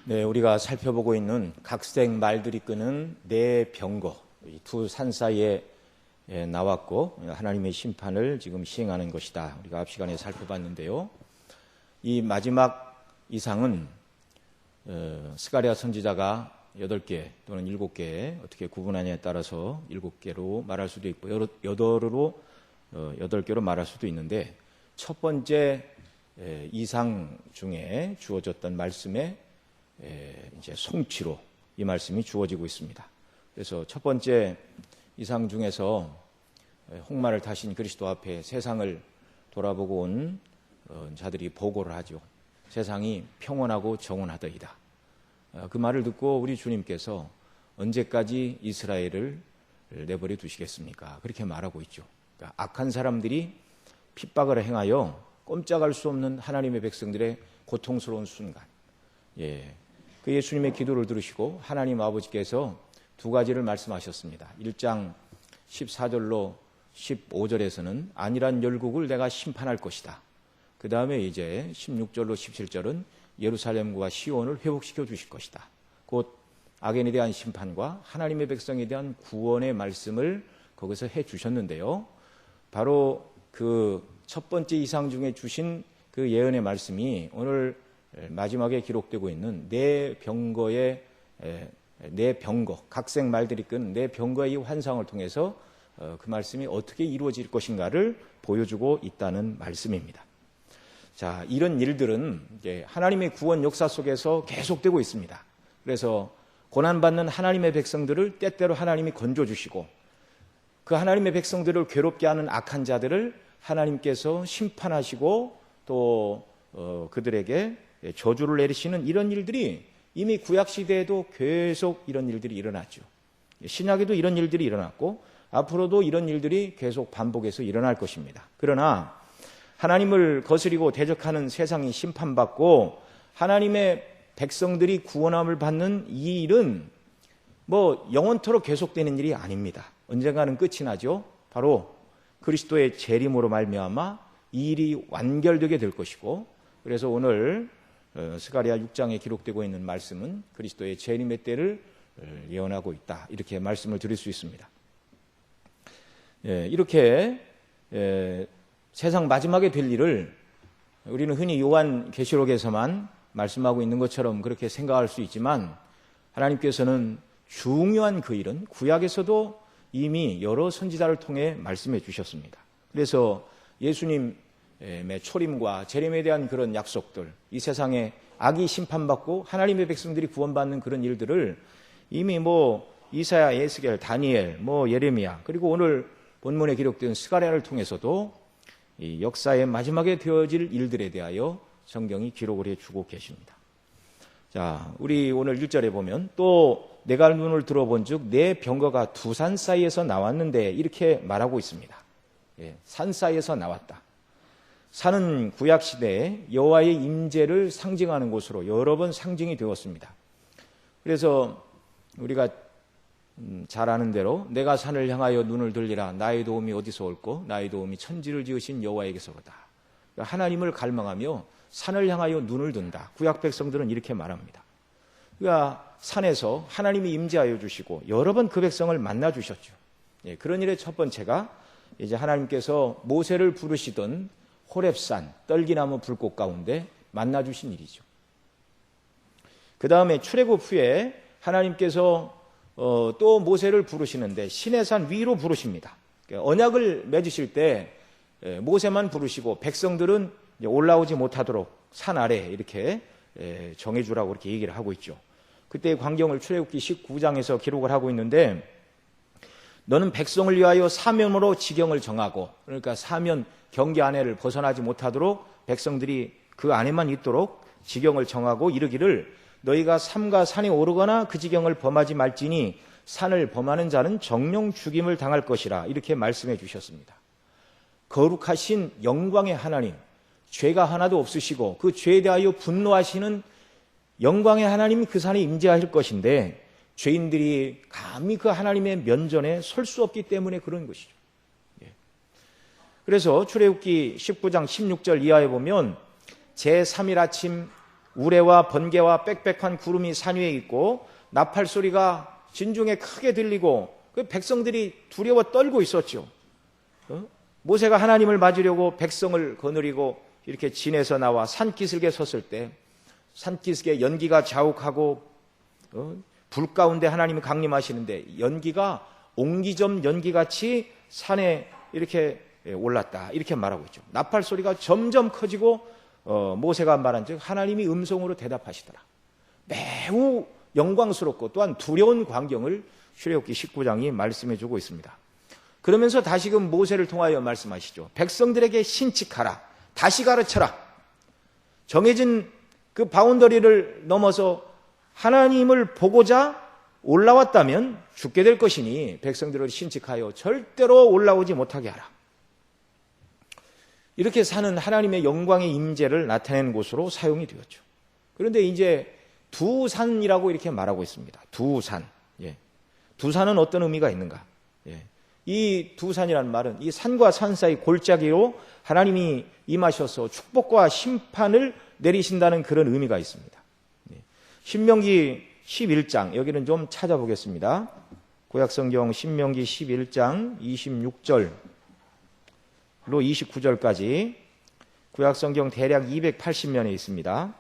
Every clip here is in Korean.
네, 우리가 살펴보고 있는 각색 말들이 끄는 네 병거, 이 두 산 사이에 나왔고 하나님의 심판을 지금 시행하는 것이다. 우리가 앞 시간에 살펴봤는데요. 이 마지막 이상은 스가랴 선지자가 8개 또는 7개 어떻게 구분하냐에 따라서 7개로 말할 수도 있고 8개로 말할 수도 있는데, 첫 번째 이상 중에 주어졌던 말씀에 이제 송치로 이 말씀이 주어지고 있습니다. 그래서 첫 번째 이상 중에서 홍마를 타신 그리스도 앞에 세상을 돌아보고 온 자들이 보고를 하죠. 세상이 평온하고 정온하더이다. 그 말을 듣고 우리 주님께서 언제까지 이스라엘을 내버려 두시겠습니까? 그렇게 말하고 있죠. 그러니까 악한 사람들이 핍박을 행하여 꼼짝할 수 없는 하나님의 백성들의 고통스러운 순간, 그 예수님의 기도를 들으시고 하나님 아버지께서 두 가지를 말씀하셨습니다. 1장 14절로 15절에서는 안일한 열국을 내가 심판할 것이다. 그 다음에 이제 16절로 17절은 예루살렘과 시온을 회복시켜 주실 것이다. 곧 악인에 대한 심판과 하나님의 백성에 대한 구원의 말씀을 거기서 해 주셨는데요. 바로 그 첫 번째 이상 중에 주신 그 예언의 말씀이 오늘 마지막에 기록되고 있는 네 병거의 각색 말들이 끈 네 병거의 환상을 통해서 그 말씀이 어떻게 이루어질 것인가를 보여주고 있다는 말씀입니다. 자, 이런 일들은 하나님의 구원 역사 속에서 계속되고 있습니다. 그래서 고난받는 하나님의 백성들을 때때로 하나님이 건져주시고, 그 하나님의 백성들을 괴롭게 하는 악한 자들을 하나님께서 심판하시고 또 그들에게 저주를 내리시는 이런 일들이 이미 구약시대에도 계속 이런 일들이 일어났죠. 신약에도 이런 일들이 일어났고 앞으로도 이런 일들이 계속 반복해서 일어날 것입니다. 그러나 하나님을 거스리고 대적하는 세상이 심판받고 하나님의 백성들이 구원함을 받는 이 일은 영원토록 계속되는 일이 아닙니다. 언젠가는 끝이 나죠. 바로 그리스도의 재림으로 말미암아 이 일이 완결되게 될 것이고, 그래서 오늘 스가랴 6장에 기록되고 있는 말씀은 그리스도의 재림의 때를 예언하고 있다, 이렇게 말씀을 드릴 수 있습니다. 이렇게 세상 마지막에 될 일을 우리는 흔히 요한계시록에서만 말씀하고 있는 것처럼 그렇게 생각할 수 있지만, 하나님께서는 중요한 그 일은 구약에서도 이미 여러 선지자를 통해 말씀해 주셨습니다. 그래서 예수님의 초림과 재림에 대한 그런 약속들, 이 세상에 악이 심판받고 하나님의 백성들이 구원받는 그런 일들을 이미 이사야, 에스겔, 다니엘, 예레미야, 그리고 오늘 본문에 기록된 스가랴를 통해서도 이 역사의 마지막에 되어질 일들에 대하여 성경이 기록을 해주고 계십니다. 자, 우리 오늘 1절에 보면 또 내가 눈을 들어본즉 내 병거가 두 산 사이에서 나왔는데, 이렇게 말하고 있습니다. 산 사이에서 나왔다. 산은 구약시대에 여호와의 임재를 상징하는 곳으로 여러 번 상징이 되었습니다. 그래서 우리가 잘 아는 대로 내가 산을 향하여 눈을 들리라, 나의 도움이 어디서 올꼬, 나의 도움이 천지를 지으신 여호와에게서로다. 하나님을 갈망하며 산을 향하여 눈을 든다. 구약 백성들은 이렇게 말합니다. 그러니까 산에서 하나님이 임재하여 주시고 여러 번 그 백성을 만나 주셨죠. 그런 일의 첫 번째가 이제 하나님께서 모세를 부르시던 호렙산 떨기나무 불꽃 가운데 만나 주신 일이죠. 그 다음에 출애굽 후에 하나님께서 또 모세를 부르시는데 시내산 위로 부르십니다. 언약을 맺으실 때 모세만 부르시고 백성들은 올라오지 못하도록 산 아래 이렇게 정해주라고 이렇게 얘기를 하고 있죠. 그때의 광경을 출애굽기 19장에서 기록을 하고 있는데, 너는 백성을 위하여 사면으로 지경을 정하고, 그러니까 사면 경계 안에를 벗어나지 못하도록 백성들이 그 안에만 있도록 지경을 정하고 이르기를, 너희가 삼가 산에 오르거나 그 지경을 범하지 말지니 산을 범하는 자는 정령 죽임을 당할 것이라, 이렇게 말씀해 주셨습니다. 거룩하신 영광의 하나님, 죄가 하나도 없으시고 그 죄에 대하여 분노하시는 영광의 하나님이 그 산에 임재하실 것인데, 죄인들이 감히 그 하나님의 면전에 설 수 없기 때문에 그런 것이죠. 그래서 출애굽기 19장 16절 이하에 보면 제3일 아침 우레와 번개와 빽빽한 구름이 산 위에 있고 나팔 소리가 진중에 크게 들리고 그 백성들이 두려워 떨고 있었죠. 모세가 하나님을 맞으려고 백성을 거느리고 이렇게 진에서 나와 산기슭에 섰을 때 산기슭에 연기가 자욱하고 불 가운데 하나님이 강림하시는데 연기가 옹기점 연기같이 산에 이렇게 올랐다 이렇게 말하고 있죠. 나팔 소리가 점점 커지고 모세가 말한 즉 하나님이 음성으로 대답하시더라. 매우 영광스럽고 또한 두려운 광경을 출애굽기 19장이 말씀해 주고 있습니다. 그러면서 다시금 모세를 통하여 말씀하시죠. 백성들에게 신칙하라. 다시 가르쳐라. 정해진 그 바운더리를 넘어서 하나님을 보고자 올라왔다면 죽게 될 것이니 백성들을 신칙하여 절대로 올라오지 못하게 하라. 이렇게 사는 하나님의 영광의 임재를 나타내는 곳으로 사용이 되었죠. 그런데 이제 두 산이라고 이렇게 말하고 있습니다. 두 산. 예. 두 산은 어떤 의미가 있는가? 예. 이 두 산이라는 말은 이 산과 산 사이 골짜기로 하나님이 임하셔서 축복과 심판을 내리신다는 그런 의미가 있습니다. 예. 신명기 11장 여기는 좀 찾아보겠습니다. 구약성경 신명기 11장 26절로 29절까지 구약성경 대략 280면에 있습니다.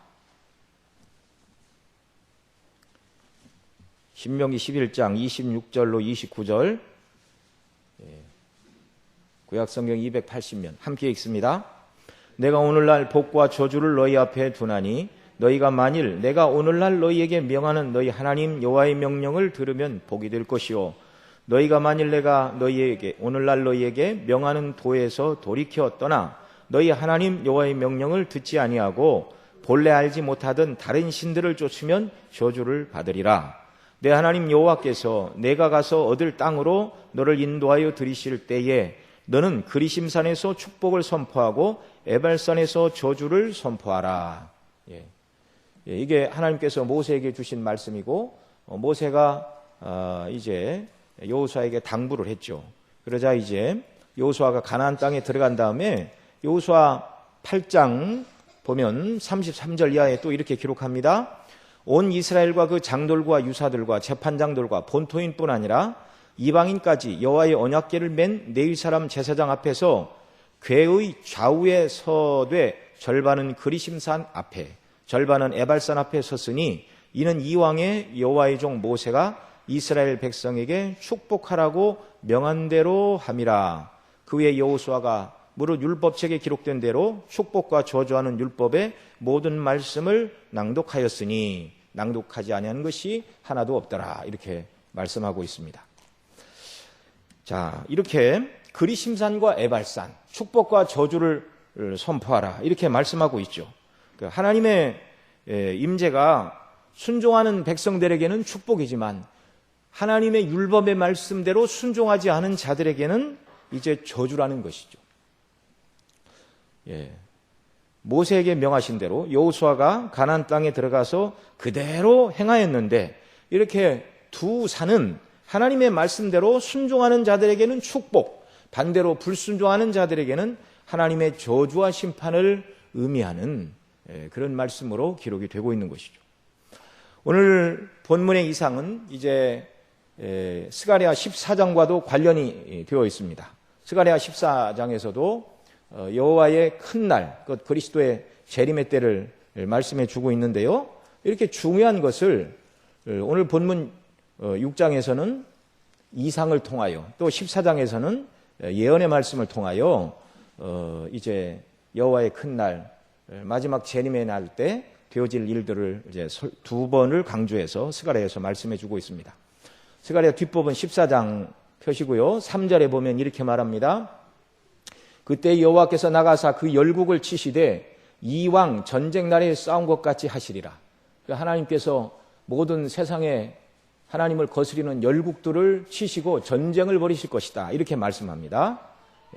신명기 11장 26절로 29절 구약성경 280면 함께 읽습니다. 내가 오늘날 복과 저주를 너희 앞에 두나니 너희가 만일 내가 오늘날 너희에게 명하는 너희 하나님 여호와의 명령을 들으면 복이 될 것이요 너희가 만일 내가 너희에게 오늘날 너희에게 명하는 도에서 돌이켜 떠나 너희 하나님 여호와의 명령을 듣지 아니하고 본래 알지 못하던 다른 신들을 쫓으면 저주를 받으리라. 내 하나님 여호와께서 내가 가서 얻을 땅으로 너를 인도하여 들이실 때에 너는 그리심산에서 축복을 선포하고 에발산에서 저주를 선포하라. 예. 이게 하나님께서 모세에게 주신 말씀이고 모세가 이제 여호수아에게 당부를 했죠. 그러자 이제 여호수아가 가나안 땅에 들어간 다음에 여호수아 8장 보면 33절 이하에 또 이렇게 기록합니다. 온 이스라엘과 그 장돌과 유사들과 재판장들과 본토인뿐 아니라 이방인까지 여호와의 언약궤를 맨 네위 사람 제사장 앞에서 궤의 좌우에 서되 절반은 그리심산 앞에 절반은 에발산 앞에 섰으니 이는 이왕의 여호와의 종 모세가 이스라엘 백성에게 축복하라고 명한 대로 함이라. 그 후에 여호수아가 무릇 율법책에 기록된 대로 축복과 저주하는 율법의 모든 말씀을 낭독하였으니 낭독하지 아니한 것이 하나도 없더라. 이렇게 말씀하고 있습니다. 자, 이렇게 그리심산과 에발산, 축복과 저주를 선포하라. 이렇게 말씀하고 있죠. 하나님의 임재가 순종하는 백성들에게는 축복이지만 하나님의 율법의 말씀대로 순종하지 않은 자들에게는 이제 저주라는 것이죠. 예. 모세에게 명하신 대로 여호수아가 가나안 땅에 들어가서 그대로 행하였는데 이렇게 두 산은 하나님의 말씀대로 순종하는 자들에게는 축복, 반대로 불순종하는 자들에게는 하나님의 저주와 심판을 의미하는 그런 말씀으로 기록이 되고 있는 것이죠. 오늘 본문의 이상은 이제 스가랴 14장과도 관련이 되어 있습니다. 스가랴 14장에서도 여호와의 큰 날, 그리스도의 재림의 때를 말씀해 주고 있는데요. 이렇게 중요한 것을 오늘 본문 6장에서는 이상을 통하여 또 14장에서는 예언의 말씀을 통하여 이제 여호와의 큰 날, 마지막 재림의 날 때 되어질 일들을 이제 두 번을 강조해서 스가랴에서 말씀해 주고 있습니다. 스가랴 뒷부분 14장 펴시고요. 3절에 보면 이렇게 말합니다. 그때 여호와께서 나가사 그 열국을 치시되 이왕 전쟁 날에 싸운 것 같이 하시리라. 하나님께서 모든 세상에 하나님을 거스리는 열국들을 치시고 전쟁을 벌이실 것이다. 이렇게 말씀합니다.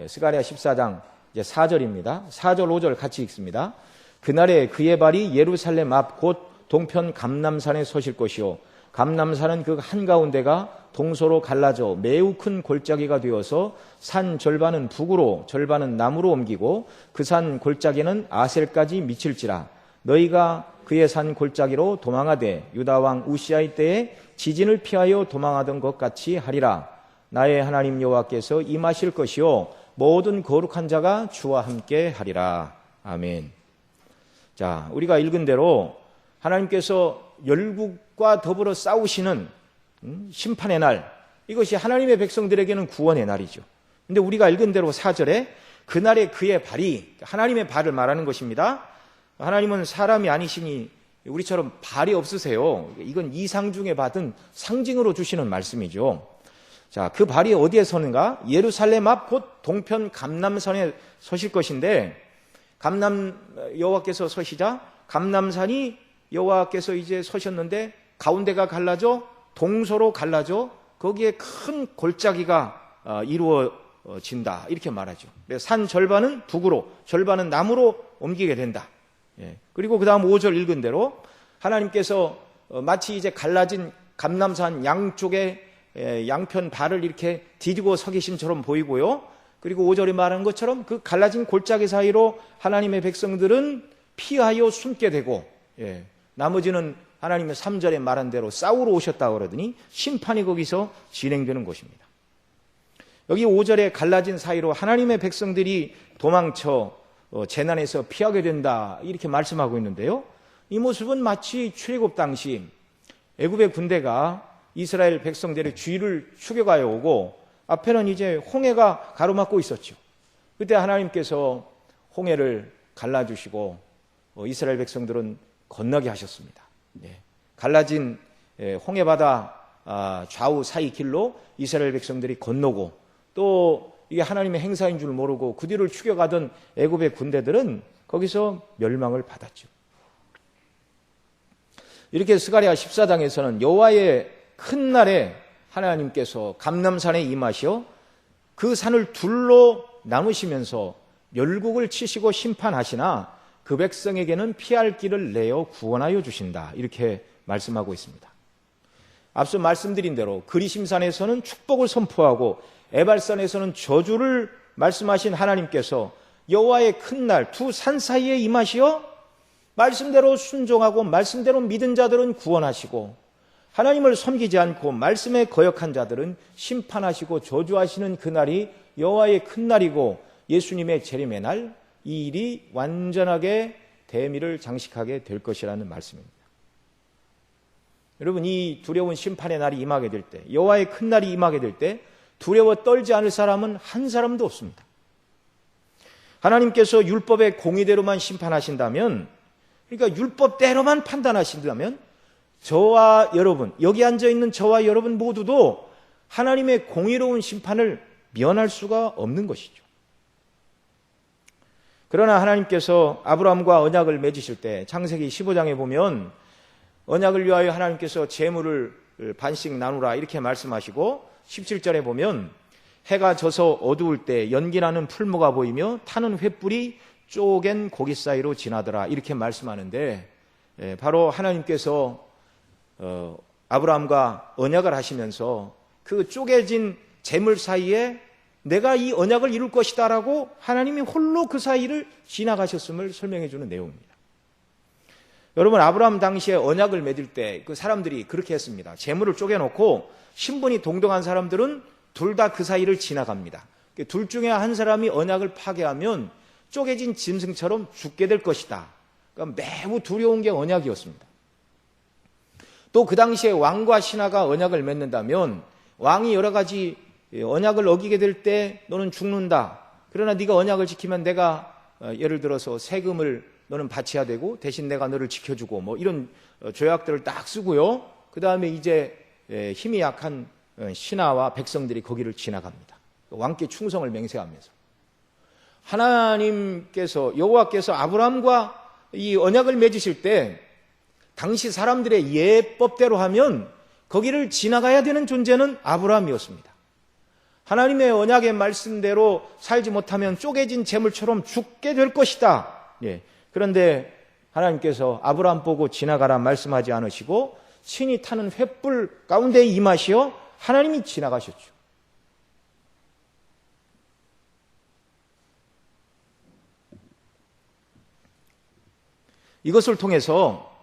스가랴 14장 이제 4절입니다. 4절 5절 같이 읽습니다. 그날에 그의 발이 예루살렘 앞 곧 동편 감람산에 서실 것이요 감람산은 그 한가운데가 동서로 갈라져 매우 큰 골짜기가 되어서 산 절반은 북으로 절반은 남으로 옮기고 그 산 골짜기는 아셀까지 미칠지라. 너희가 그의 산 골짜기로 도망하되 유다 왕 우시아의 때에 지진을 피하여 도망하던 것 같이 하리라. 나의 하나님 여호와께서 임하실 것이요 모든 거룩한 자가 주와 함께 하리라. 아멘. 자, 우리가 읽은 대로 하나님께서 열국과 더불어 싸우시는 심판의 날, 이것이 하나님의 백성들에게는 구원의 날이죠. 근데 우리가 읽은 대로 4절에 그날에 그의 발이, 하나님의 발을 말하는 것입니다. 하나님은 사람이 아니시니 우리처럼 발이 없으세요. 이건 이상 중에 받은 상징으로 주시는 말씀이죠. 자, 그 발이 어디에 서는가? 예루살렘 앞 곧 동편 감람산에 서실 것인데, 감람 여호와께서 서시자 감람산이 여호와께서 이제 서셨는데 가운데가 갈라져 동서로 갈라져 거기에 큰 골짜기가 이루어진다, 이렇게 말하죠. 산 절반은 북으로 절반은 남으로 옮기게 된다. 그리고 그 다음 5절 읽은 대로 하나님께서 마치 이제 갈라진 감람산 양쪽에 양편 발을 이렇게 디디고 서 계신처럼 보이고요. 그리고 5절에 말한 것처럼 그 갈라진 골짜기 사이로 하나님의 백성들은 피하여 숨게 되고, 나머지는 하나님의 3절에 말한 대로 싸우러 오셨다고 그러더니 심판이 거기서 진행되는 것입니다. 여기 5절에 갈라진 사이로 하나님의 백성들이 도망쳐 재난에서 피하게 된다, 이렇게 말씀하고 있는데요. 이 모습은 마치 출애굽 당시 애굽의 군대가 이스라엘 백성들의 주위를 추격하여 오고 앞에는 이제 홍해가 가로막고 있었죠. 그때 하나님께서 홍해를 갈라주시고 이스라엘 백성들은 건너게 하셨습니다. 갈라진 홍해바다 좌우 사이 길로 이스라엘 백성들이 건너고, 또 이게 하나님의 행사인 줄 모르고 그 뒤를 추격하던 애굽의 군대들은 거기서 멸망을 받았죠. 이렇게 스가랴 14장에서는 여호와의 큰 날에 하나님께서 감람산에 임하시어 그 산을 둘로 나누시면서 열국을 치시고 심판하시나 그 백성에게는 피할 길을 내어 구원하여 주신다, 이렇게 말씀하고 있습니다. 앞서 말씀드린 대로 그리심산에서는 축복을 선포하고 에발산에서는 저주를 말씀하신 하나님께서 여호와의 큰 날 두 산 사이에 임하시어 말씀대로 순종하고 말씀대로 믿은 자들은 구원하시고 하나님을 섬기지 않고 말씀에 거역한 자들은 심판하시고 저주하시는 그날이 여호와의 큰 날이고 예수님의 재림의 날, 이 일이 완전하게 대미를 장식하게 될 것이라는 말씀입니다. 여러분, 이 두려운 심판의 날이 임하게 될 때, 여호와의 큰 날이 임하게 될 때 두려워 떨지 않을 사람은 한 사람도 없습니다. 하나님께서 율법의 공의대로만 심판하신다면, 그러니까 율법대로만 판단하신다면 저와 여러분, 여기 앉아있는 저와 여러분 모두도 하나님의 공의로운 심판을 면할 수가 없는 것이죠. 그러나 하나님께서 아브라함과 언약을 맺으실 때 창세기 15장에 보면 언약을 위하여 하나님께서 재물을 반씩 나누라, 이렇게 말씀하시고 17절에 보면 해가 져서 어두울 때 연기나는 풀무가 보이며 타는 횃불이 쪼갠 고기 사이로 지나더라, 이렇게 말씀하는데, 바로 하나님께서 아브라함과 언약을 하시면서 그 쪼개진 재물 사이에 내가 이 언약을 이룰 것이다 라고 하나님이 홀로 그 사이를 지나가셨음을 설명해 주는 내용입니다. 여러분, 아브라함 당시에 언약을 맺을 때 그 사람들이 그렇게 했습니다. 재물을 쪼개놓고 신분이 동등한 사람들은 둘 다 그 사이를 지나갑니다. 둘 중에 한 사람이 언약을 파괴하면 쪼개진 짐승처럼 죽게 될 것이다. 그러니까 매우 두려운 게 언약이었습니다. 또 그 당시에 왕과 신하가 언약을 맺는다면 왕이 여러 가지 언약을 어기게 될 때 너는 죽는다. 그러나 네가 언약을 지키면 내가 예를 들어서 세금을 너는 바쳐야 되고 대신 내가 너를 지켜주고 뭐 이런 조약들을 딱 쓰고요. 그 다음에 이제 힘이 약한 신하와 백성들이 거기를 지나갑니다. 왕께 충성을 맹세하면서. 하나님께서, 여호와께서 아브라함과 이 언약을 맺으실 때 당시 사람들의 예법대로 하면 거기를 지나가야 되는 존재는 아브라함이었습니다. 하나님의 언약의 말씀대로 살지 못하면 쪼개진 재물처럼 죽게 될 것이다. 그런데 하나님께서 아브라함 보고 지나가라 말씀하지 않으시고 신이 타는 횃불 가운데 임하시어 하나님이 지나가셨죠. 이것을 통해서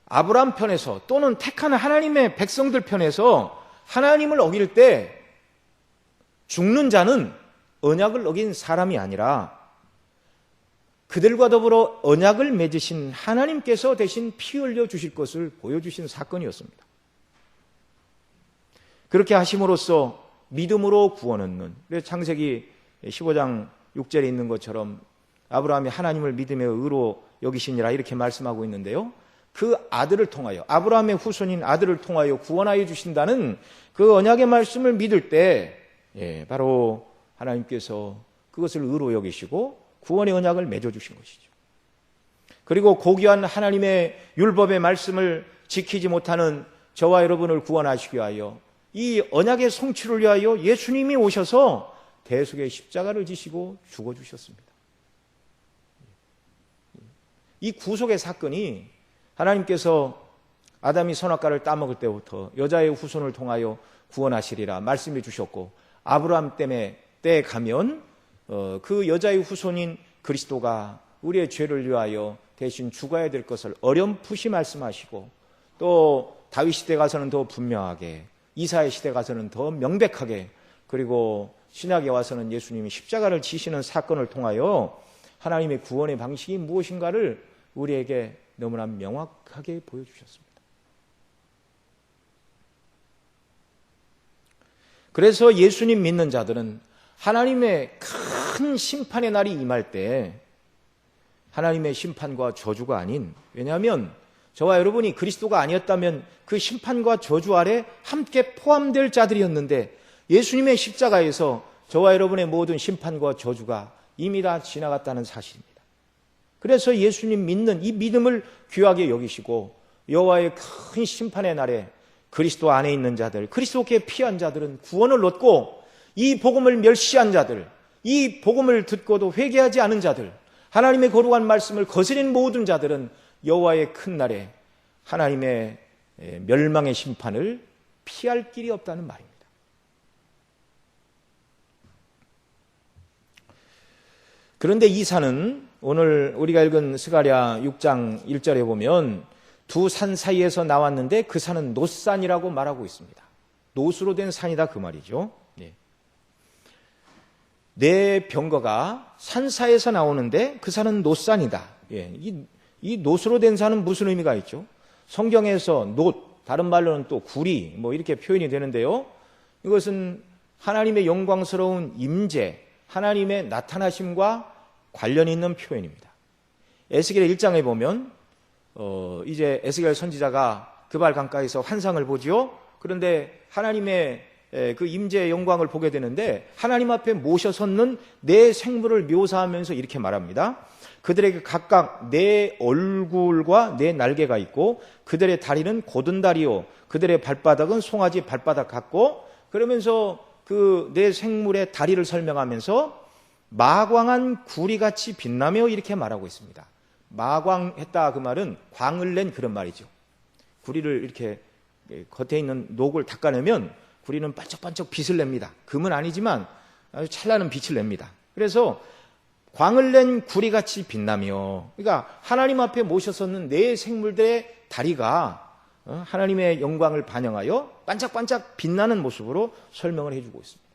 아브라함 편에서 또는 택한 하나님의 백성들 편에서 하나님을 어길 때 죽는 자는 언약을 어긴 사람이 아니라 그들과 더불어 언약을 맺으신 하나님께서 대신 피 흘려 주실 것을 보여주신 사건이었습니다. 그렇게 하심으로써 믿음으로 구원 얻는, 그래서 창세기 15장 6절에 있는 것처럼 아브라함이 하나님을 믿음의 의로 여기시니라 이렇게 말씀하고 있는데요. 그 아들을 통하여, 아브라함의 후손인 아들을 통하여 구원하여 주신다는 그 언약의 말씀을 믿을 때 바로 하나님께서 그것을 의로 여기시고 구원의 언약을 맺어주신 것이죠. 그리고 고귀한 하나님의 율법의 말씀을 지키지 못하는 저와 여러분을 구원하시기 위하여 이 언약의 성취를 위하여 예수님이 오셔서 대속의 십자가를 지시고 죽어주셨습니다. 이 구속의 사건이 하나님께서 아담이 선악과를 따먹을 때부터 여자의 후손을 통하여 구원하시리라 말씀해 주셨고, 아브라함 때에 가면 그 여자의 후손인 그리스도가 우리의 죄를 위하여 대신 죽어야 될 것을 어렴풋이 말씀하시고, 또 다윗 시대 가서는 더 분명하게, 이사야 시대 가서는 더 명백하게, 그리고 신약에 와서는 예수님이 십자가를 지시는 사건을 통하여 하나님의 구원의 방식이 무엇인가를 우리에게 너무나 명확하게 보여주셨습니다. 그래서 예수님 믿는 자들은 하나님의 큰 심판의 날이 임할 때 하나님의 심판과 저주가 아닌, 왜냐하면 저와 여러분이 그리스도가 아니었다면 그 심판과 저주 아래 함께 포함될 자들이었는데, 예수님의 십자가에서 저와 여러분의 모든 심판과 저주가 이미 다 지나갔다는 사실입니다. 그래서 예수님 믿는 이 믿음을 귀하게 여기시고 여호와의 큰 심판의 날에 그리스도 안에 있는 자들, 그리스도께 피한 자들은 구원을 얻고, 이 복음을 멸시한 자들, 이 복음을 듣고도 회개하지 않은 자들, 하나님의 거룩한 말씀을 거스린 모든 자들은 여호와의 큰 날에 하나님의 멸망의 심판을 피할 길이 없다는 말입니다. 그런데 이 산은 오늘 우리가 읽은 스가랴 6장 1절에 보면 두 산 사이에서 나왔는데 그 산은 놋산이라고 말하고 있습니다. 놋으로 된 산이다 그 말이죠. 네 병거가 산 사이에서 나오는데 그 산은 놋산이다. 이 놋으로 된 산은 무슨 의미가 있죠? 성경에서 놋, 다른 말로는 또 구리, 이렇게 표현이 되는데요. 이것은 하나님의 영광스러운 임재, 하나님의 나타나심과 관련이 있는 표현입니다. 에스겔 1장에 보면 이제 에스겔 선지자가 그발 강가에서 환상을 보지요. 그런데 하나님의 그 임재의 영광을 보게 되는데 하나님 앞에 모셔 섰는 네 생물을 묘사하면서 이렇게 말합니다. 그들에게 각각 네 얼굴과 네 날개가 있고 그들의 다리는 고든 다리요 그들의 발바닥은 송아지 발바닥 같고, 그러면서 그 네 생물의 다리를 설명하면서 마광한 구리같이 빛나며 이렇게 말하고 있습니다. 마광했다 그 말은 광을 낸 그런 말이죠. 구리를 이렇게 겉에 있는 녹을 닦아내면 구리는 반짝반짝 빛을 냅니다. 금은 아니지만 아주 찬란한 빛을 냅니다. 그래서 광을 낸 구리같이 빛나며, 그러니까 하나님 앞에 모셔서는 네 생물들의 다리가 하나님의 영광을 반영하여 반짝반짝 빛나는 모습으로 설명을 해주고 있습니다.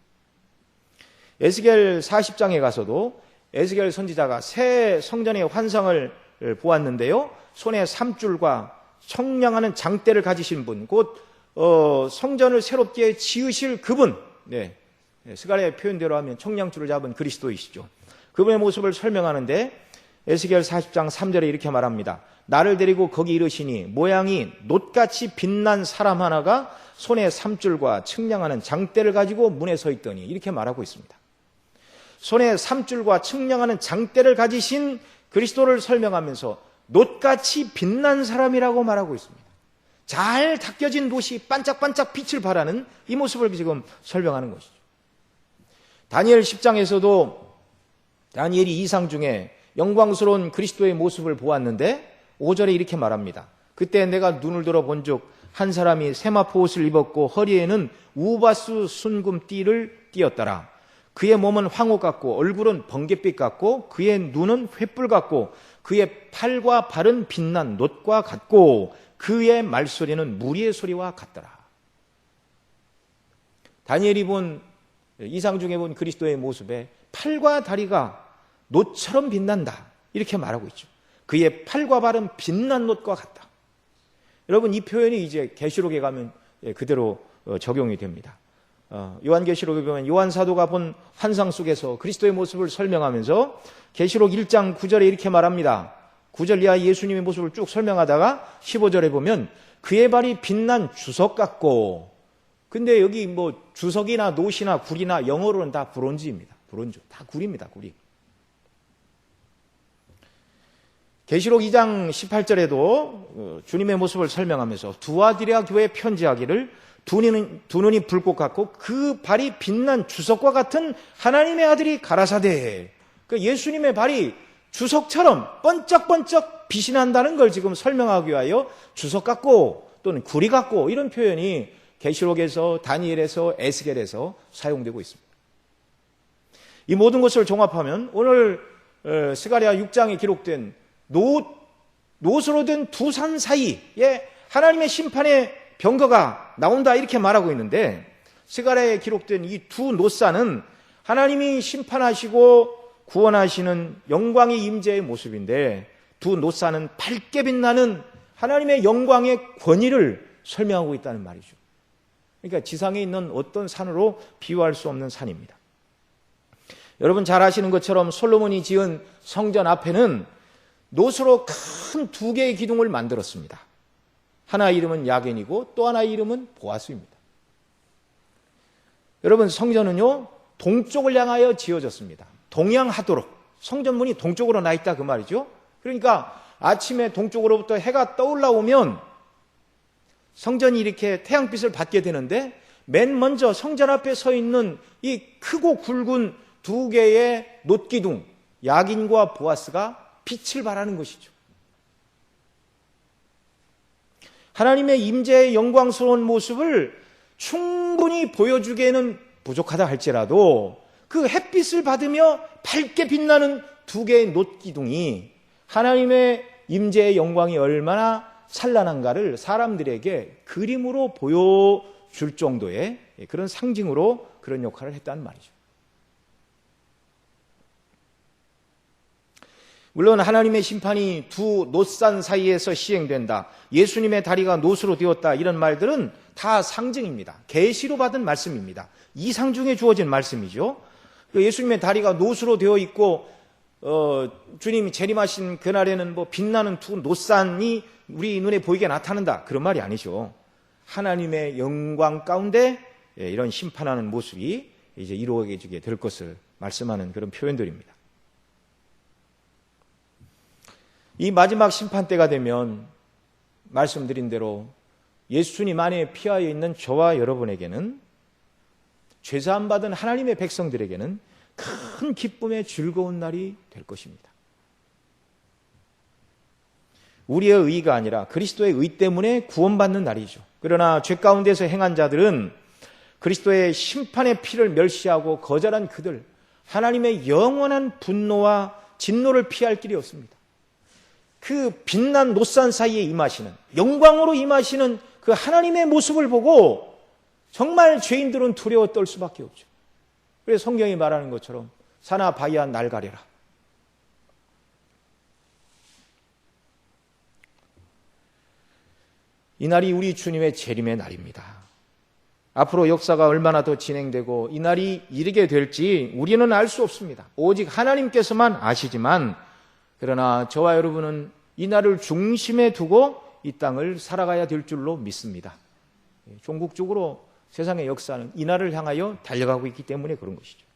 에스겔 40장에 가서도 에스겔 선지자가 새 성전의 환상을 보았는데요. 손에 삼줄과 청량하는 장대를 가지신 분, 곧 성전을 새롭게 지으실 그분, 스가랴의 표현대로 하면 청량줄을 잡은 그리스도이시죠. 그분의 모습을 설명하는데 에스겔 40장 3절에 이렇게 말합니다. 나를 데리고 거기 이르시니 모양이 놋같이 빛난 사람 하나가 손에 삼줄과 청량하는 장대를 가지고 문에 서 있더니, 이렇게 말하고 있습니다. 손에 삼줄과 청량하는 장대를 가지신 그리스도를 설명하면서 놋같이 빛난 사람이라고 말하고 있습니다. 잘 닦여진 놋이 반짝반짝 빛을 발하는 이 모습을 지금 설명하는 것이죠. 다니엘 10장에서도 다니엘이 이상 중에 영광스러운 그리스도의 모습을 보았는데 5절에 이렇게 말합니다. 그때 내가 눈을 들어 본즉 한 사람이 세마포 옷을 입었고 허리에는 우바스 순금띠를 띠었더라. 그의 몸은 황호 같고 얼굴은 번갯빛 같고 그의 눈은 횃불 같고 그의 팔과 발은 빛난 놋과 같고 그의 말소리는 무리의 소리와 같더라. 다니엘이 본 이상 중에 본 그리스도의 모습에 팔과 다리가 놋처럼 빛난다 이렇게 말하고 있죠. 그의 팔과 발은 빛난 놋과 같다. 여러분, 이 표현이 이제 계시록에 가면 그대로 적용이 됩니다. 요한계시록에 보면 요한 사도가 본 환상 속에서 그리스도의 모습을 설명하면서 계시록 1장 9절에 이렇게 말합니다. 9절 이하 예수님의 모습을 쭉 설명하다가 15절에 보면 그의 발이 빛난 주석 같고, 근데 여기 뭐 주석이나 놋이나 굴이나 영어로는 다 브론즈입니다. 브론즈. 다 굴입니다. 굴이. 계시록 2장 18절에도 주님의 모습을 설명하면서 두아디라 교회에 편지하기를 두 눈이 불꽃 같고 그 발이 빛난 주석과 같은 하나님의 아들이 가라사대. 그러니까 예수님의 발이 주석처럼 번쩍번쩍 빛이 난다는 걸 지금 설명하기 위하여 주석 같고 또는 구리 같고 이런 표현이 계시록에서, 다니엘에서, 에스겔에서 사용되고 있습니다. 이 모든 것을 종합하면 오늘 스가랴 6장에 기록된 놋으로 된 두 산 사이에 하나님의 심판의 병거가 나온다 이렇게 말하고 있는데, 스가랴에 기록된 이 두 놋산은 하나님이 심판하시고 구원하시는 영광의 임재의 모습인데, 두 놋산은 밝게 빛나는 하나님의 영광의 권위를 설명하고 있다는 말이죠. 그러니까 지상에 있는 어떤 산으로 비유할 수 없는 산입니다. 여러분 잘 아시는 것처럼 솔로몬이 지은 성전 앞에는 놋으로 큰 두 개의 기둥을 만들었습니다. 하나 이름은 야겐이고 또 하나 이름은 보아스입니다. 여러분, 성전은요 동쪽을 향하여 지어졌습니다. 동양하도록. 성전문이 동쪽으로 나 있다 그 말이죠. 그러니까 아침에 동쪽으로부터 해가 떠올라오면 성전이 이렇게 태양빛을 받게 되는데, 맨 먼저 성전 앞에 서 있는 이 크고 굵은 두 개의 놋기둥, 야긴과 보아스가 빛을 발하는 것이죠. 하나님의 임재의 영광스러운 모습을 충분히 보여주기에는 부족하다 할지라도 그 햇빛을 받으며 밝게 빛나는 두 개의 놋기둥이 하나님의 임재의 영광이 얼마나 찬란한가를 사람들에게 그림으로 보여줄 정도의 그런 상징으로 그런 역할을 했다는 말이죠. 물론 하나님의 심판이 두 놋산 사이에서 시행된다, 예수님의 다리가 놋으로 되었다, 이런 말들은 다 상징입니다. 계시로 받은 말씀입니다. 이상 중에 주어진 말씀이죠. 예수님의 다리가 놋으로 되어 있고 주님이 재림하신 그날에는 뭐 빛나는 두 놋산이 우리 눈에 보이게 나타난다, 그런 말이 아니죠. 하나님의 영광 가운데 이런 심판하는 모습이 이제 이루어지게 될 것을 말씀하는 그런 표현들입니다. 이 마지막 심판 때가 되면 말씀드린 대로 예수님 안에 피하여 있는 저와 여러분에게는, 죄사함 받은 하나님의 백성들에게는 큰 기쁨의 즐거운 날이 될 것입니다. 우리의 의가 아니라 그리스도의 의 때문에 구원받는 날이죠. 그러나 죄 가운데서 행한 자들은 그리스도의 심판의 피를 멸시하고 거절한 그들, 하나님의 영원한 분노와 진노를 피할 길이 없습니다. 그 빛난 놋산 사이에 임하시는, 영광으로 임하시는 그 하나님의 모습을 보고 정말 죄인들은 두려워 떨 수밖에 없죠. 그래서 성경이 말하는 것처럼 사나 바야 날 가려라. 이 날이 우리 주님의 재림의 날입니다. 앞으로 역사가 얼마나 더 진행되고 이 날이 이르게 될지 우리는 알 수 없습니다. 오직 하나님께서만 아시지만, 그러나 저와 여러분은 이 날을 중심에 두고 이 땅을 살아가야 될 줄로 믿습니다. 종국적으로 세상의 역사는 이 날을 향하여 달려가고 있기 때문에 그런 것이죠.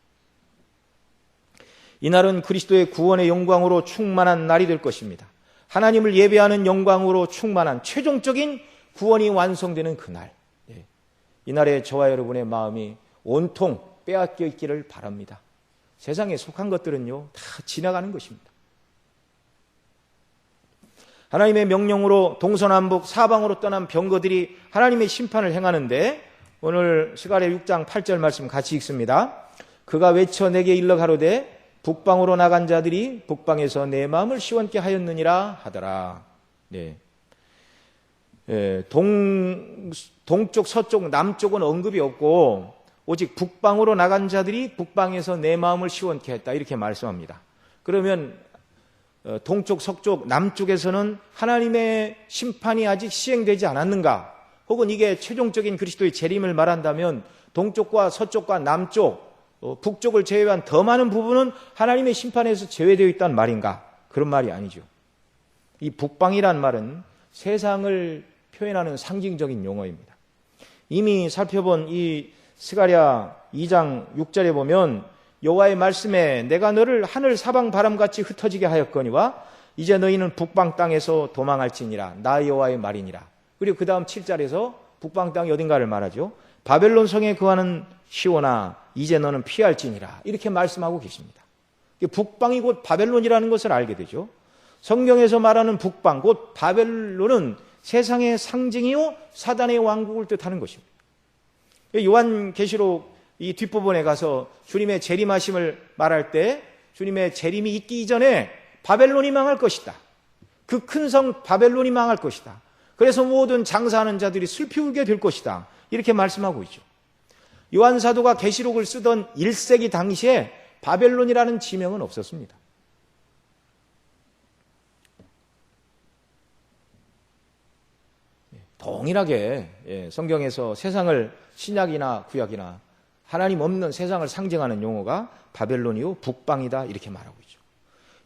이 날은 그리스도의 구원의 영광으로 충만한 날이 될 것입니다. 하나님을 예배하는 영광으로 충만한 최종적인 구원이 완성되는 그날, 이 날에 저와 여러분의 마음이 온통 빼앗겨 있기를 바랍니다. 세상에 속한 것들은요 다 지나가는 것입니다. 하나님의 명령으로 동서남북 사방으로 떠난 병거들이 하나님의 심판을 행하는데, 오늘 스가랴 6장 8절 말씀 같이 읽습니다. 그가 외쳐 내게 일러 가로되 북방으로 나간 자들이 북방에서 내 마음을 시원케 하였느니라 하더라. 네. 동쪽, 서쪽, 남쪽은 언급이 없고 오직 북방으로 나간 자들이 북방에서 내 마음을 시원케 했다 이렇게 말씀합니다. 그러면 동쪽, 서쪽, 남쪽에서는 하나님의 심판이 아직 시행되지 않았는가? 혹은 이게 최종적인 그리스도의 재림을 말한다면 동쪽과 서쪽과 남쪽, 북쪽을 제외한 더 많은 부분은 하나님의 심판에서 제외되어 있다는 말인가? 그런 말이 아니죠. 이 북방이란 말은 세상을 표현하는 상징적인 용어입니다. 이미 살펴본 이 스가랴 2장 6절에 보면 여호와의 말씀에 내가 너를 하늘 사방 바람같이 흩어지게 하였거니와 이제 너희는 북방 땅에서 도망할지니라. 나 여호와의 말이니라. 그리고 그 다음 7절에서 북방 땅이 어딘가를 말하죠. 바벨론 성에 거하는 시온아 이제 너는 피할지니라. 이렇게 말씀하고 계십니다. 북방이 곧 바벨론이라는 것을 알게 되죠. 성경에서 말하는 북방 곧 바벨론은 세상의 상징이요 사단의 왕국을 뜻하는 것입니다. 요한계시록 이 뒷부분에 가서 주님의 재림하심을 말할 때 주님의 재림이 있기 이전에 바벨론이 망할 것이다. 그 큰 성 바벨론이 망할 것이다. 그래서 모든 장사하는 자들이 슬피 울게 될 것이다. 이렇게 말씀하고 있죠. 요한 사도가 계시록을 쓰던 1세기 당시에 바벨론이라는 지명은 없었습니다. 동일하게 성경에서 세상을 신약이나 구약이나 하나님 없는 세상을 상징하는 용어가 바벨론이요 북방이다 이렇게 말하고 있죠.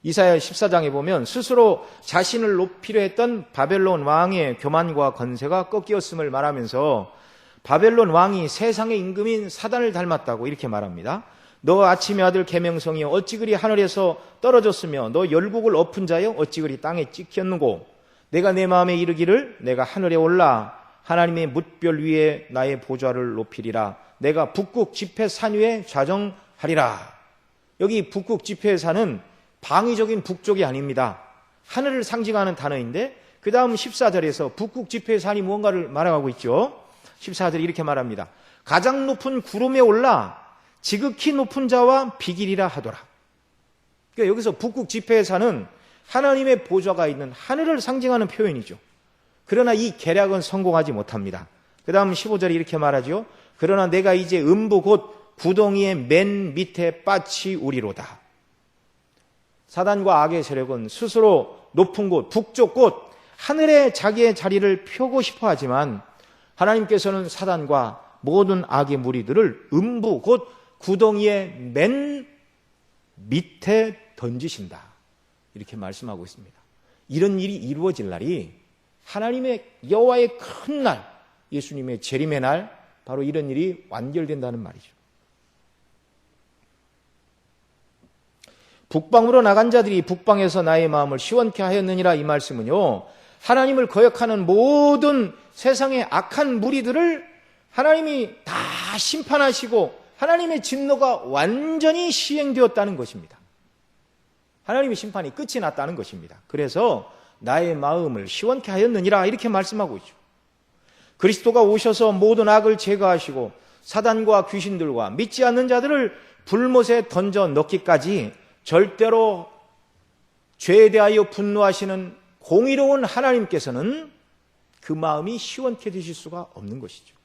이사야 14장에 보면 스스로 자신을 높이려 했던 바벨론 왕의 교만과 건세가 꺾이었음을 말하면서 바벨론 왕이 세상의 임금인 사단을 닮았다고 이렇게 말합니다. 너 아침의 아들 계명성이여 어찌 그리 하늘에서 떨어졌으며 너 열국을 엎은 자여 어찌 그리 땅에 찍혔는고 내가 내 마음에 이르기를 내가 하늘에 올라 하나님의 뭇별 위에 나의 보좌를 높이리라. 내가 북극 지폐 산 위에 좌정하리라. 여기 북극 지폐 산은 방위적인 북쪽이 아닙니다. 하늘을 상징하는 단어인데 그 다음 14절에서 북극 지폐 산이 무언가를 말하고 있죠. 14절이 이렇게 말합니다. 가장 높은 구름에 올라 지극히 높은 자와 비기리라 하더라. 그러니까 여기서 북극 지폐 산은 하나님의 보좌가 있는 하늘을 상징하는 표현이죠. 그러나 이 계략은 성공하지 못합니다. 그 다음 15절이 이렇게 말하죠. 그러나 내가 이제 음부 곧 구덩이의 맨 밑에 빠치 우리로다. 사단과 악의 세력은 스스로 높은 곳, 북쪽 곳, 하늘에 자기의 자리를 펴고 싶어 하지만 하나님께서는 사단과 모든 악의 무리들을 음부 곧 구덩이의 맨 밑에 던지신다. 이렇게 말씀하고 있습니다. 이런 일이 이루어질 날이 하나님의 여호와의 큰 날, 예수님의 재림의 날, 바로 이런 일이 완결된다는 말이죠. 북방으로 나간 자들이 북방에서 나의 마음을 시원케 하였느니라 이 말씀은요. 하나님을 거역하는 모든 세상의 악한 무리들을 하나님이 다 심판하시고 하나님의 진노가 완전히 시행되었다는 것입니다. 하나님의 심판이 끝이 났다는 것입니다. 그래서 나의 마음을 시원케 하였느니라 이렇게 말씀하고 있죠. 그리스도가 오셔서 모든 악을 제거하시고 사단과 귀신들과 믿지 않는 자들을 불못에 던져 넣기까지 절대로 죄에 대하여 분노하시는 공의로운 하나님께서는 그 마음이 시원케 되실 수가 없는 것이죠.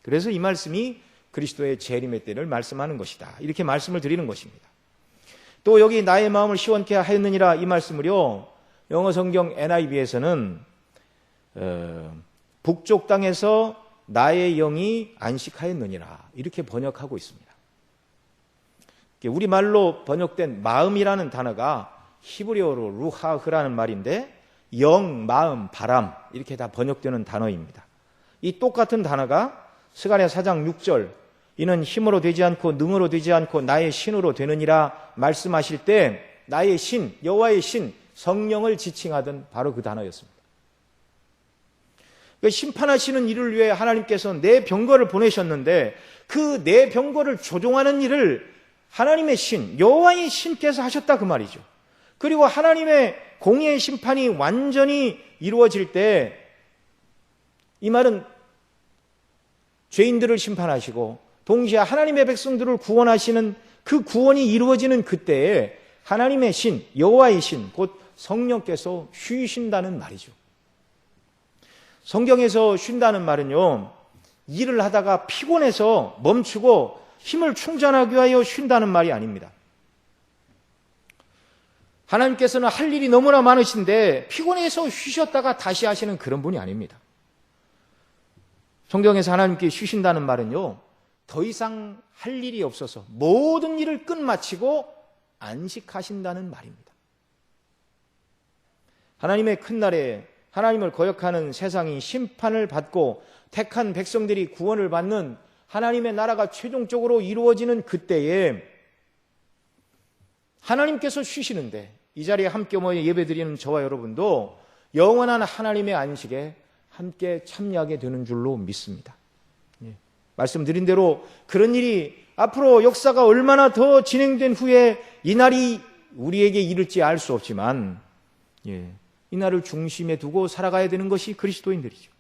그래서 이 말씀이 그리스도의 재림의 때를 말씀하는 것이다. 이렇게 말씀을 드리는 것입니다. 또 여기 나의 마음을 시원케 하였느니라 이 말씀을요. 영어 성경 NIV에서는 북쪽 땅에서 나의 영이 안식하였느니라 이렇게 번역하고 있습니다. 우리말로 번역된 마음이라는 단어가 히브리어로 루하흐라는 말인데 영, 마음, 바람 이렇게 다 번역되는 단어입니다. 이 똑같은 단어가 스가랴 4장 6절 이는 힘으로 되지 않고 능으로 되지 않고 나의 신으로 되느니라 말씀하실 때 나의 신, 여호와의 신, 성령을 지칭하던 바로 그 단어였습니다. 그러니까 심판하시는 일을 위해 하나님께서 내 병거를 보내셨는데 그 내 병거를 조종하는 일을 하나님의 신, 여호와의 신께서 하셨다 그 말이죠. 그리고 하나님의 공의의 심판이 완전히 이루어질 때 이 말은 죄인들을 심판하시고 동시에 하나님의 백성들을 구원하시는 그 구원이 이루어지는 그때에 하나님의 신, 여호와의 신, 곧 성령께서 쉬신다는 말이죠. 성경에서 쉰다는 말은요, 일을 하다가 피곤해서 멈추고 힘을 충전하기 위하여 쉰다는 말이 아닙니다. 하나님께서는 할 일이 너무나 많으신데 피곤해서 쉬셨다가 다시 하시는 그런 분이 아닙니다. 성경에서 하나님께 쉬신다는 말은요, 더 이상 할 일이 없어서 모든 일을 끝마치고 안식하신다는 말입니다. 하나님의 큰 날에 하나님을 거역하는 세상이 심판을 받고 택한 백성들이 구원을 받는 하나님의 나라가 최종적으로 이루어지는 그때에 하나님께서 쉬시는데 이 자리에 함께 모여 예배드리는 저와 여러분도 영원한 하나님의 안식에 함께 참여하게 되는 줄로 믿습니다. 말씀드린 대로 그런 일이 앞으로 역사가 얼마나 더 진행된 후에 이 날이 우리에게 이를지 알 수 없지만 이 날을 중심에 두고 살아가야 되는 것이 그리스도인들이죠.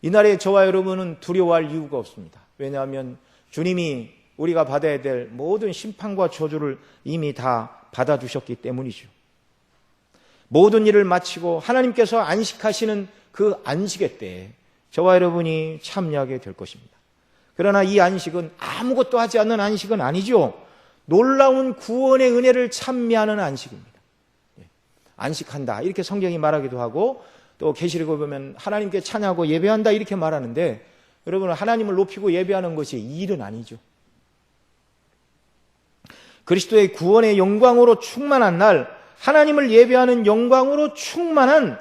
이 날에 저와 여러분은 두려워할 이유가 없습니다. 왜냐하면 주님이 우리가 받아야 될 모든 심판과 저주를 이미 다 받아주셨기 때문이죠. 모든 일을 마치고 하나님께서 안식하시는 그 안식의 때에 저와 여러분이 참여하게 될 것입니다. 그러나 이 안식은 아무것도 하지 않는 안식은 아니죠. 놀라운 구원의 은혜를 찬미하는 안식입니다. 안식한다 이렇게 성경이 말하기도 하고 또 계시록에 보면 하나님께 찬양하고 예배한다 이렇게 말하는데 여러분 하나님을 높이고 예배하는 것이 이 일은 아니죠. 그리스도의 구원의 영광으로 충만한 날, 하나님을 예배하는 영광으로 충만한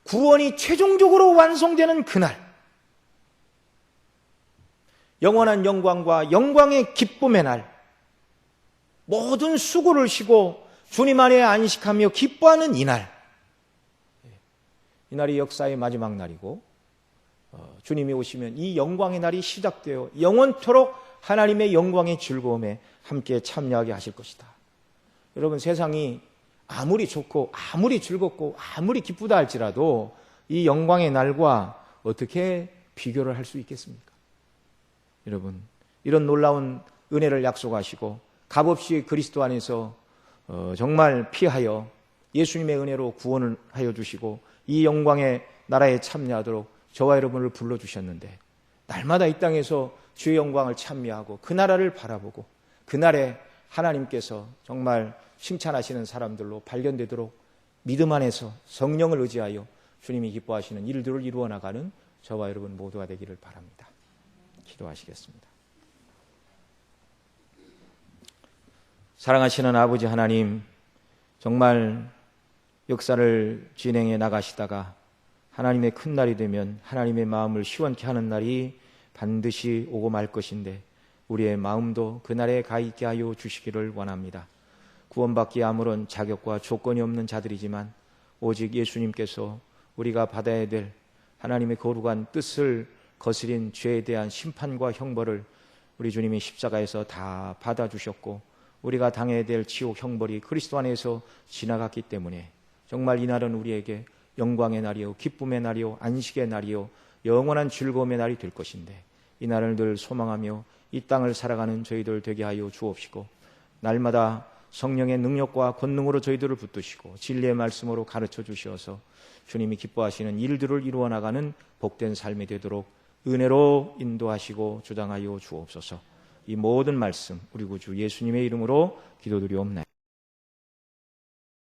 구원이 최종적으로 완성되는 그날, 영원한 영광과 영광의 기쁨의 날, 모든 수고를 쉬고 주님 안에 안식하며 기뻐하는 이날, 이 날이 역사의 마지막 날이고 주님이 오시면 이 영광의 날이 시작되어 영원토록 하나님의 영광의 즐거움에 함께 참여하게 하실 것이다. 여러분 세상이 아무리 좋고 아무리 즐겁고 아무리 기쁘다 할지라도 이 영광의 날과 어떻게 비교를 할 수 있겠습니까? 여러분 이런 놀라운 은혜를 약속하시고 값없이 그리스도 안에서 정말 피하여 예수님의 은혜로 구원을 하여 주시고 이 영광의 나라에 참여하도록 저와 여러분을 불러주셨는데 날마다 이 땅에서 주의 영광을 찬미하고 그 나라를 바라보고 그날에 하나님께서 정말 칭찬하시는 사람들로 발견되도록 믿음 안에서 성령을 의지하여 주님이 기뻐하시는 일들을 이루어 나가는 저와 여러분 모두가 되기를 바랍니다. 기도하시겠습니다. 사랑하시는 아버지 하나님, 정말 역사를 진행해 나가시다가 하나님의 큰 날이 되면 하나님의 마음을 시원케 하는 날이 반드시 오고 말 것인데 우리의 마음도 그날에 가 있게 하여 주시기를 원합니다. 구원받기에 아무런 자격과 조건이 없는 자들이지만 오직 예수님께서 우리가 받아야 될 하나님의 거룩한 뜻을 거스린 죄에 대한 심판과 형벌을 우리 주님이 십자가에서 다 받아주셨고 우리가 당해야 될 지옥 형벌이 그리스도 안에서 지나갔기 때문에 정말 이 날은 우리에게 영광의 날이요 기쁨의 날이요 안식의 날이요 영원한 즐거움의 날이 될 것인데 이 날을 늘 소망하며 이 땅을 살아가는 저희들 되게 하여 주옵시고 날마다 성령의 능력과 권능으로 저희들을 붙드시고 진리의 말씀으로 가르쳐 주시어서 주님이 기뻐하시는 일들을 이루어 나가는 복된 삶이 되도록 은혜로 인도하시고 주장하여 주옵소서. 이 모든 말씀 우리 구주 예수님의 이름으로 기도드리옵나이다.